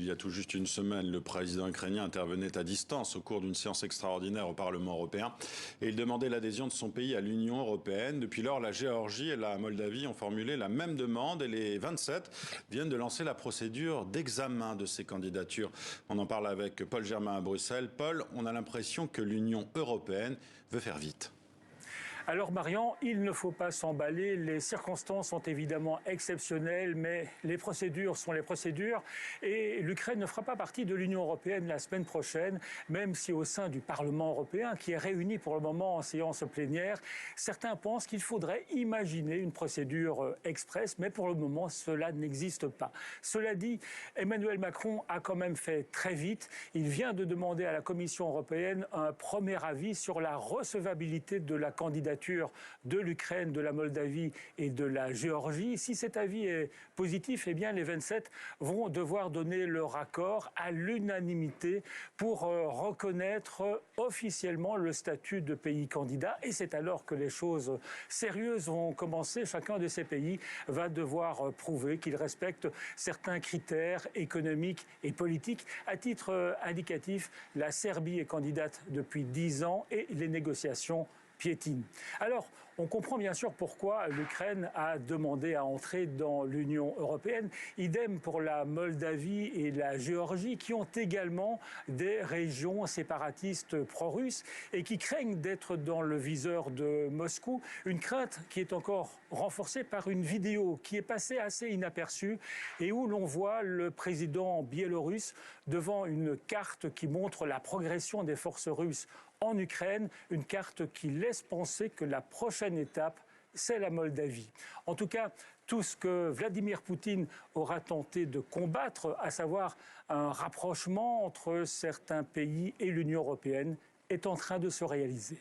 y a tout juste une semaine, le président ukrainien intervenait à distance au cours d'une séance extraordinaire au Parlement européen et il demandait l'adhésion de son pays à l'Union européenne. Depuis lors, la Géorgie et la Moldavie ont formulé la même demande et les 27 viennent de lancer la procédure d'examen de ces candidatures. On en parle avec Paul Germain à Bruxelles. Paul, on a l'impression que l'Union européenne veut faire vite. Alors Marian, il ne faut pas s'emballer, les circonstances sont évidemment exceptionnelles, mais les procédures sont les procédures et l'Ukraine ne fera pas partie de l'Union européenne la semaine prochaine, même si au sein du Parlement européen, qui est réuni pour le moment en séance plénière, certains pensent qu'il faudrait imaginer une procédure express, mais pour le moment cela n'existe pas. Cela dit, Emmanuel Macron a quand même fait très vite, il vient de demander à la Commission européenne un premier avis sur la recevabilité de la candidature de l'Ukraine, de la Moldavie et de la Géorgie. Si cet avis est positif, eh bien les 27 vont devoir donner leur accord à l'unanimité pour reconnaître officiellement le statut de pays candidat. Et c'est alors que les choses sérieuses vont commencer. Chacun de ces pays va devoir prouver qu'il respecte certains critères économiques et politiques. À titre indicatif, la Serbie est candidate depuis 10 ans et les négociations piétine. Alors, on comprend bien sûr pourquoi l'Ukraine a demandé à entrer dans l'Union européenne. Idem pour la Moldavie et la Géorgie, qui ont également des régions séparatistes pro-russes et qui craignent d'être dans le viseur de Moscou. Une crainte qui est encore renforcée par une vidéo qui est passée assez inaperçue et où l'on voit le président biélorusse devant une carte qui montre la progression des forces russes en Ukraine, une carte qui laisse penser que la prochaine étape, c'est la Moldavie. En tout cas, tout ce que Vladimir Poutine aura tenté de combattre, à savoir un rapprochement entre certains pays et l'Union européenne, est en train de se réaliser.